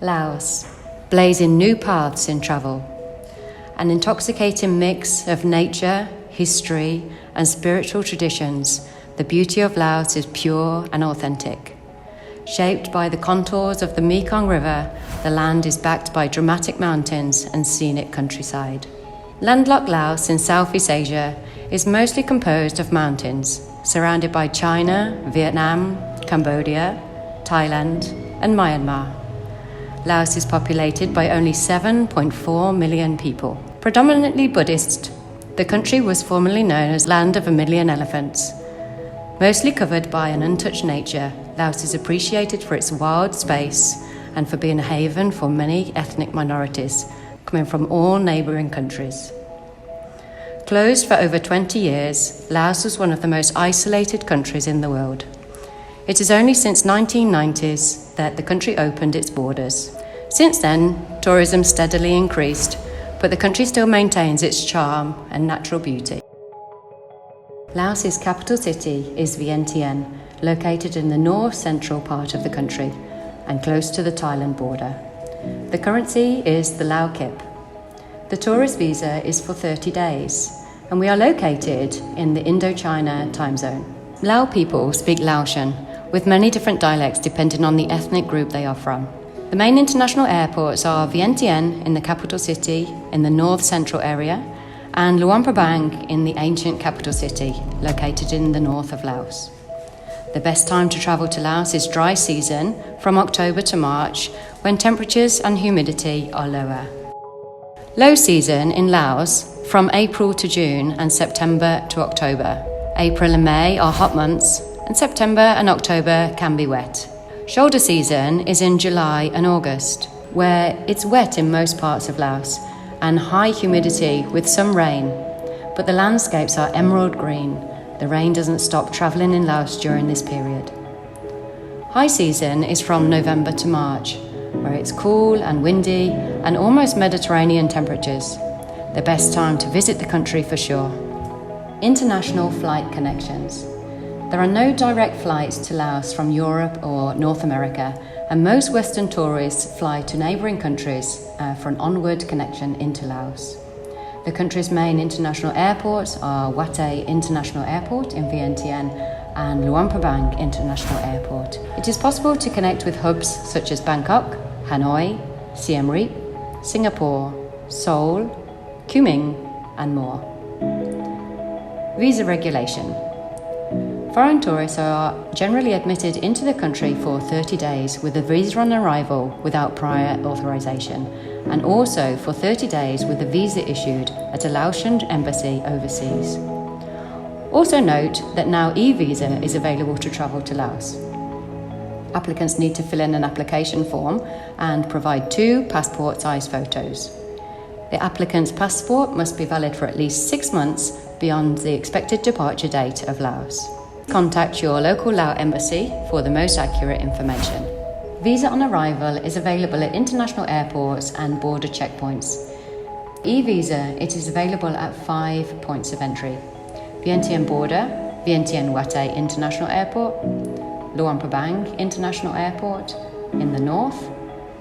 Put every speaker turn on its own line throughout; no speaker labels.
Laos, blazing new paths in travel. An intoxicating mix of nature, history, and spiritual traditions, the beauty of Laos is pure and authentic. Shaped by the contours of the Mekong River, the land is backed by dramatic mountains and scenic countryside. Landlocked Laos in Southeast Asia is mostly composed of mountains, surrounded by China, Vietnam, Cambodia, Thailand, and Myanmar. Laos is populated by only 7.4 million people. Predominantly Buddhist, the country was formerly known as Land of a Million Elephants. Mostly covered by an untouched nature, Laos is appreciated for its wild space and for being a haven for many ethnic minorities coming from all neighbouring countries. Closed for over 20 years, Laos was one of the most isolated countries in the world. It is only since 1990s that the country opened its borders. Since then, tourism steadily increased, but the country still maintains its charm and natural beauty. Laos's capital city is Vientiane, located in the north-central part of the country and close to the Thailand border. The currency is the Lao Kip. The tourist visa is for 30 days, and we are located in the Indochina time zone. Lao people speak Laotian, with many different dialects depending on the ethnic group they are from. The main international airports are Vientiane in the capital city in the north-central area, and Luang Prabang in the ancient capital city, located in the north of Laos. The best time to travel to Laos is dry season, from October to March, when temperatures and humidity are lower. Low season in Laos, from April to June and September to October. April and May are hot months, and September and October can be wet. Shoulder season is in July and August, where it's wet in most parts of Laos and high humidity with some rain, but the landscapes are emerald green. The rain doesn't stop travelling in Laos during this period. High season is from November to March, where it's cool and windy and almost Mediterranean temperatures. The best time to visit the country for sure. International flight connections. There are no direct flights to Laos from Europe or North America, and most Western tourists fly to neighbouring countries for an onward connection into Laos. The country's main international airports are Wat International Airport in Vientiane and Luang Prabang International Airport. It is possible to connect with hubs such as Bangkok, Hanoi, Siem Reap, Singapore, Seoul, Kunming, and more. Visa regulation. Foreign tourists are generally admitted into the country for 30 days with a visa on arrival without prior authorization, and also for 30 days with a visa issued at a Laotian embassy overseas. Also note that now e-visa is available to travel to Laos. Applicants need to fill in an application form and provide 2 passport-size photos. The applicant's passport must be valid for at least 6 months beyond the expected departure date of Laos. Contact your local Lao embassy for the most accurate information. Visa on arrival is available at international airports and border checkpoints. E-visa, it is available at 5 points of entry: Vientiane border, Vientiane Wat International Airport, Luang Prabang International Airport in the north,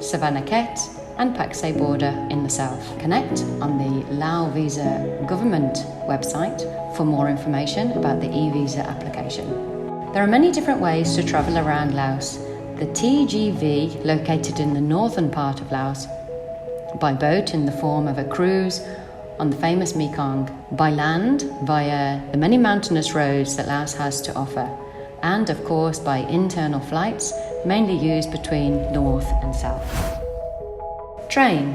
Savannah Ket and Paksay border in the south. Connect on the Lao Visa government website for more information about the e-visa application. There are many different ways to travel around Laos. The TGV, located in the northern part of Laos, by boat in the form of a cruise on the famous Mekong, by land via the many mountainous roads that Laos has to offer, and of course by internal flights, mainly used between north and south. Train.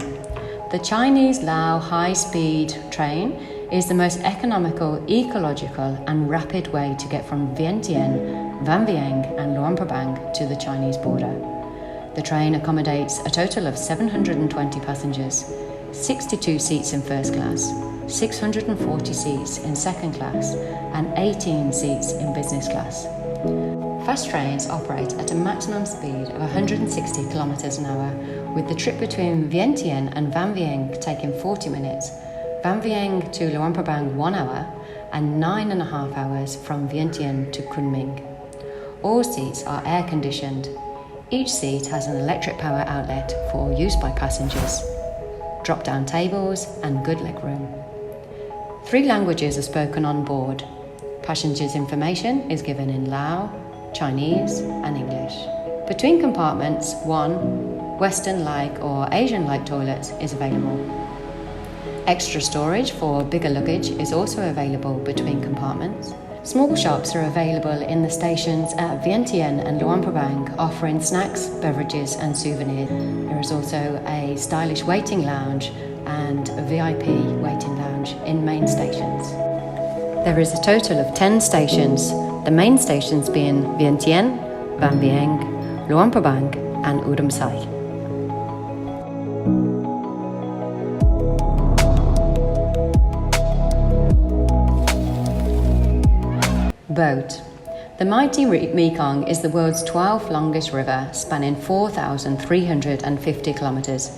The Chinese Lao high-speed train is the most economical, ecological and rapid way to get from Vientiane, Van Vieng and Luang Prabang to the Chinese border. The train accommodates a total of 720 passengers, 62 seats in first class, 640 seats in second class and 18 seats in business class. Fast trains operate at a maximum speed of 160 kilometers an hour, with the trip between Vientiane and Van Vieng taking 40 minutes, Van Vieng to Luang Prabang 1 hour, and 9.5 hours from Vientiane to Kunming. All seats are air-conditioned. Each seat has an electric power outlet for use by passengers, drop-down tables and good leg room. 3 languages are spoken on board. Passengers' information is given in Lao, Chinese and English. Between compartments, 1 Western-like or Asian-like toilets is available. Extra storage for bigger luggage is also available between compartments. Small shops are available in the stations at Vientiane and Luang Prabang, offering snacks, beverages and souvenirs. There is also a stylish waiting lounge and a VIP waiting lounge in main stations. There is a total of 10 stations, the main stations being Vientiane, Van Vieng, Luang Prabang and Udom Sai. Boat. The mighty Mekong is the world's 12th longest river, spanning 4,350 kilometers.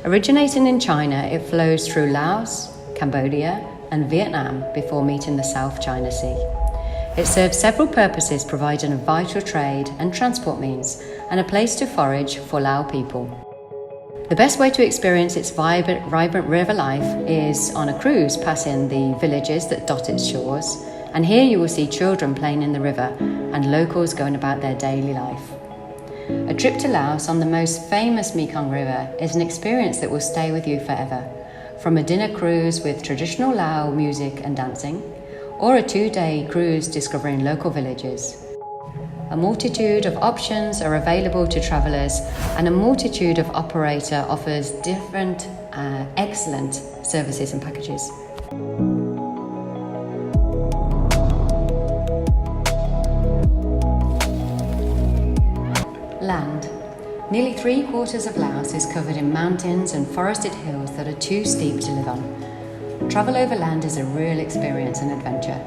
Originating in China, it flows through Laos, Cambodia, and Vietnam before meeting the South China Sea. It serves several purposes, providing a vital trade and transport means, and a place to forage for Lao people. The best way to experience its vibrant river life is on a cruise passing the villages that dot its shores. And here you will see children playing in the river and locals going about their daily life. A trip to Laos on the most famous Mekong River is an experience that will stay with you forever. From a dinner cruise with traditional Lao music and dancing, or a 2-day cruise discovering local villages. A multitude of options are available to travellers, and a multitude of operator offers different excellent services and packages. Land. Nearly 3/4 of Laos is covered in mountains and forested hills that are too steep to live on. Travel over land is a real experience and adventure.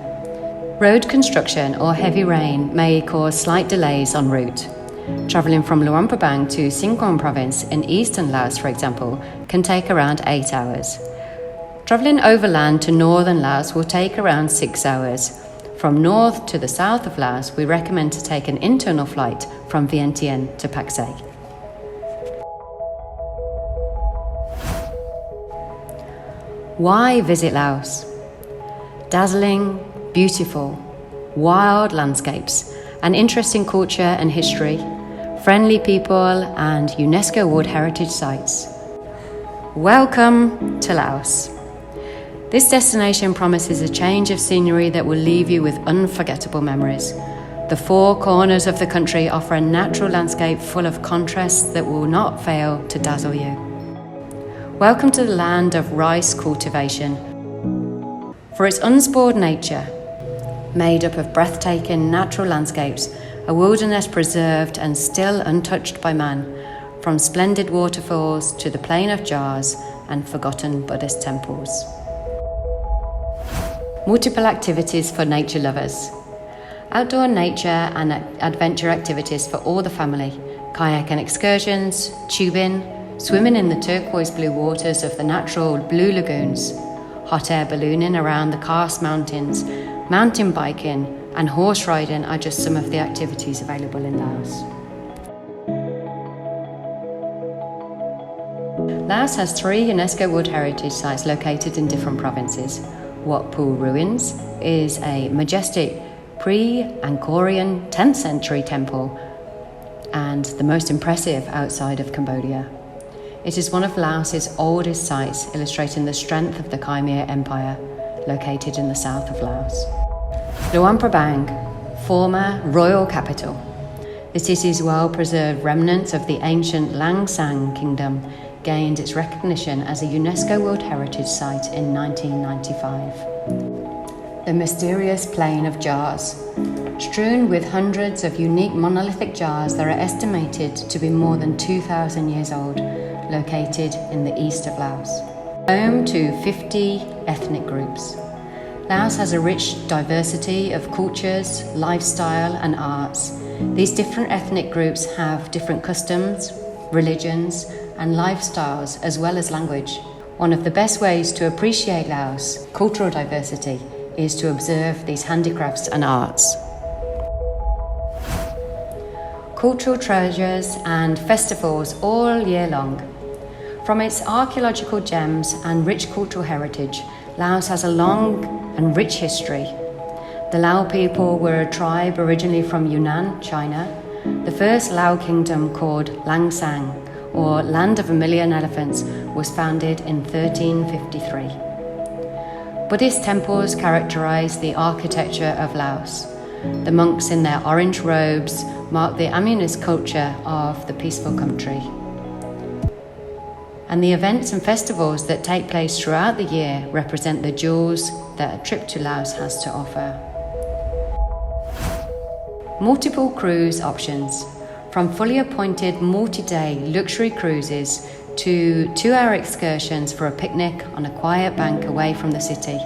Road construction or heavy rain may cause slight delays en route. Travelling from Luang Prabang to Sinkwon province in eastern Laos, for example, can take around 8 hours. Travelling overland to northern Laos will take around 6 hours. From north to the south of Laos, we recommend to take an internal flight from Vientiane to Pak Se. Why visit Laos? Dazzling, beautiful, wild landscapes, an interesting culture and history, friendly people, and UNESCO World Heritage Sites. Welcome to Laos. This destination promises a change of scenery that will leave you with unforgettable memories. The 4 corners of the country offer a natural landscape full of contrasts that will not fail to dazzle you. Welcome to the land of rice cultivation. For its unspoiled nature, made up of breathtaking natural landscapes, a wilderness preserved and still untouched by man, from splendid waterfalls to the plain of jars and forgotten Buddhist temples. Multiple activities for nature lovers. Outdoor nature and adventure activities for all the family. Kayak and excursions, tubing, swimming in the turquoise blue waters of the natural blue lagoons, hot air ballooning around the Karst Mountains, mountain biking and horse riding are just some of the activities available in Laos. Laos has 3 UNESCO World Heritage Sites located in different provinces. Wat Pu Ruins is a majestic pre-Angkorian 10th century temple and the most impressive outside of Cambodia. It is one of Laos's oldest sites, illustrating the strength of the Khmer Empire, located in the south of Laos. Luang Prabang, former royal capital. The city's well-preserved remnants of the ancient Lang Sang kingdom gained its recognition as a UNESCO World Heritage Site in 1995. The mysterious plain of jars, strewn with hundreds of unique monolithic jars that are estimated to be more than 2,000 years old, located in the east of Laos. Home to 50 ethnic groups. Laos has a rich diversity of cultures, lifestyle and arts. These different ethnic groups have different customs, religions and lifestyles, as well as language. One of the best ways to appreciate Laos' cultural diversity is to observe these handicrafts and arts. cultural treasures and festivals all year long. From its archaeological gems and rich cultural heritage, Laos has a long and rich history. The Lao people were a tribe originally from Yunnan, China. The first Lao kingdom, called Langsang, or Land of a Million Elephants, was founded in 1353. Buddhist temples characterize the architecture of Laos. The monks in their orange robes mark the Amunist culture of the peaceful country. And the events and festivals that take place throughout the year represent the jewels that a trip to Laos has to offer. Multiple cruise options, from fully appointed multi-day luxury cruises to 2-hour excursions for a picnic on a quiet bank away from the city.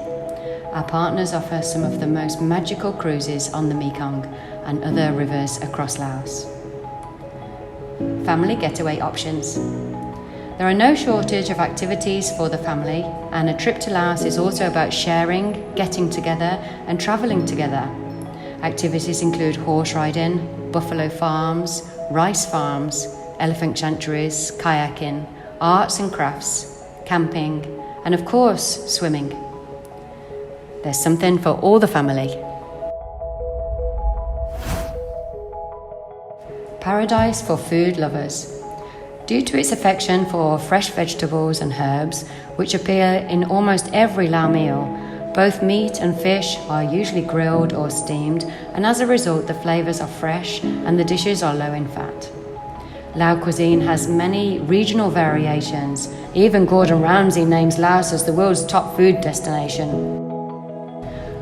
Our partners offer some of the most magical cruises on the Mekong and other rivers across Laos. Family getaway options. There are no shortage of activities for the family, and a trip to Laos is also about sharing, getting together, and travelling together. Activities include horse riding, buffalo farms, rice farms, elephant sanctuaries, kayaking, arts and crafts, camping, and of course, swimming. There's something for all the family. Paradise for food lovers. Due to its affection for fresh vegetables and herbs, which appear in almost every Lao meal, both meat and fish are usually grilled or steamed, and as a result the flavours are fresh and the dishes are low in fat. Lao cuisine has many regional variations. Even Gordon Ramsay names Laos as the world's top food destination.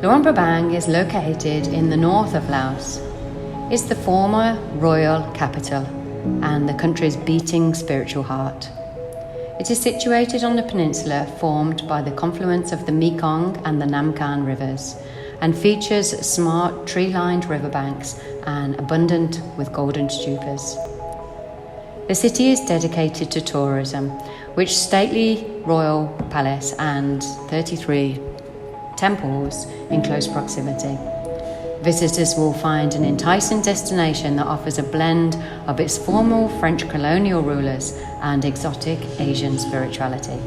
Luang Prabang is located in the north of Laos. It's the former royal capital and the country's beating spiritual heart. It is situated on the peninsula formed by the confluence of the Mekong and the Nam Khan rivers, and features smart tree-lined riverbanks and abundant with golden stupas. The city is dedicated to tourism, which stately royal palace and 33 temples in close proximity. Visitors will find an enticing destination that offers a blend of its formal French colonial rulers and exotic Asian spirituality.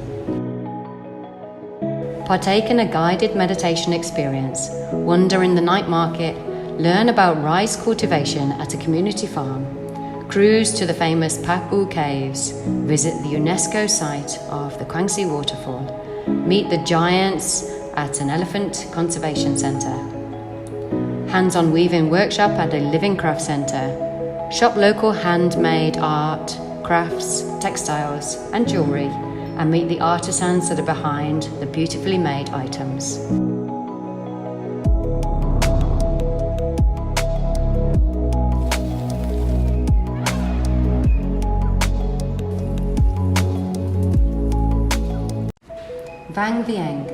Partake in a guided meditation experience, wander in the night market, learn about rice cultivation at a community farm, cruise to the famous Papu Caves, visit the UNESCO site of the Kwangsi waterfall, meet the giants at an elephant conservation centre, hands-on weaving workshop at a living craft centre, shop local handmade art, crafts, textiles and jewellery, and meet the artisans that are behind the beautifully made items. Vang Vieng.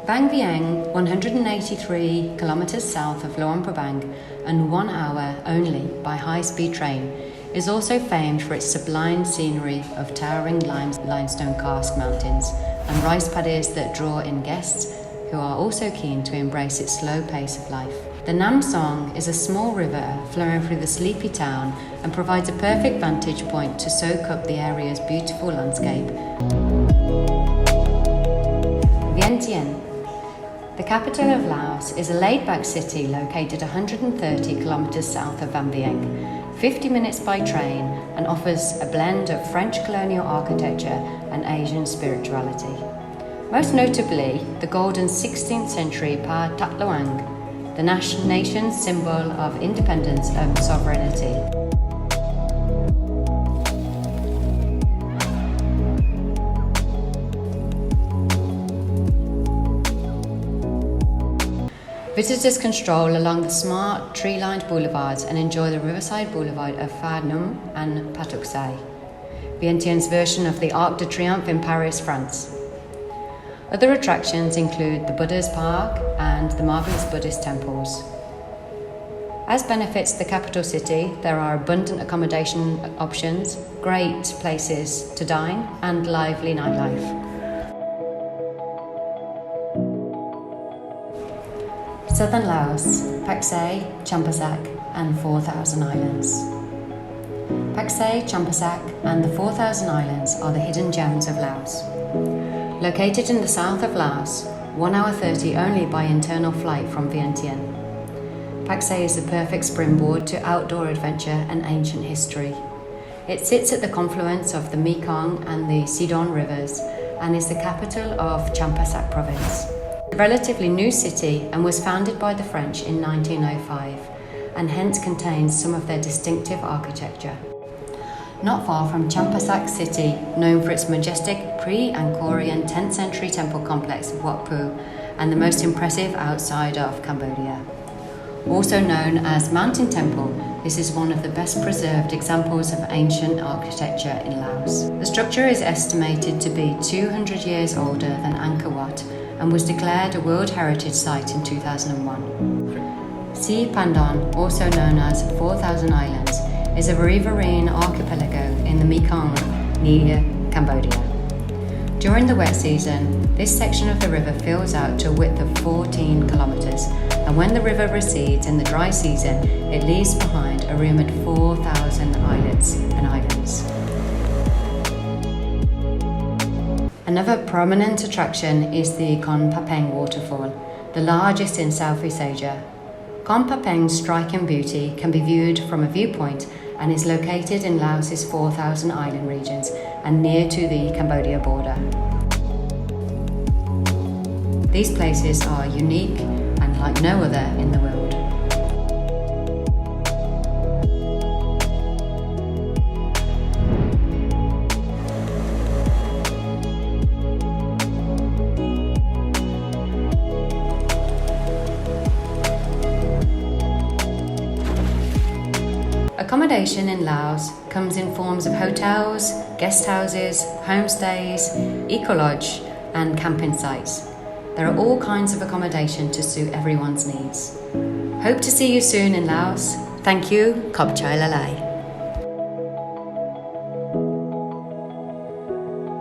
Vang Vieng, 183 kilometres south of Luang Prabang and 1 hour only by high-speed train, is also famed for its sublime scenery of towering limestone karst mountains and rice paddies that draw in guests who are also keen to embrace its slow pace of life. The Nam Song is a small river flowing through the sleepy town and provides a perfect vantage point to soak up the area's beautiful landscape. Vientiane. The capital of Laos is a laid-back city located 130 kilometres south of Vang Vieng, 50 minutes by train, and offers a blend of French colonial architecture and Asian spirituality. Most notably, the golden 16th century Pa Tat Luang, the nation's symbol of independence and sovereignty. Visitors can stroll along the smart, tree-lined boulevards and enjoy the riverside boulevard of Phra Num and Patuk Sai, Vientiane's version of the Arc de Triomphe in Paris, France. Other attractions include the Buddha's Park and the marvellous Buddhist temples. As benefits the capital city, there are abundant accommodation options, great places to dine, and lively nightlife. Southern Laos, Pak Se, Champasak and 4,000 Islands. Paksay, Champasak and the 4,000 Islands are the hidden gems of Laos. Located in the south of Laos, 1 hour 30 only by internal flight from Vientiane. Paksay is the perfect springboard to outdoor adventure and ancient history. It sits at the confluence of the Mekong and the Sidon rivers and is the capital of Champasak province. It's a relatively new city and was founded by the French in 1905 and hence contains some of their distinctive architecture. Not far from Champasak city, known for its majestic pre-Angkorian 10th century temple complex of Wat Phu and the most impressive outside of Cambodia. Also known as Mountain Temple, this is one of the best preserved examples of ancient architecture in Laos. The structure is estimated to be 200 years older than Angkor Wat and was declared a World Heritage Site in 2001. Si Phandon, also known as 4,000 Islands, is a riverine archipelago in the Mekong near Cambodia. During the wet season, this section of the river fills out to a width of 14 kilometers, and when the river recedes in the dry season, it leaves behind a rumored 4,000 islets and islands. Another prominent attraction is the Kon Papeng waterfall, the largest in Southeast Asia. Kon Papeng's striking beauty can be viewed from a viewpoint and is located in Laos's 4,000 island regions and near to the Cambodia border. These places are unique and like no other in the world. Accommodation in Laos comes in forms of hotels, guest houses, homestays, eco-lodge and camping sites. There are all kinds of accommodation to suit everyone's needs. Hope to see you soon in Laos. Thank you. Khop Chai Lalai.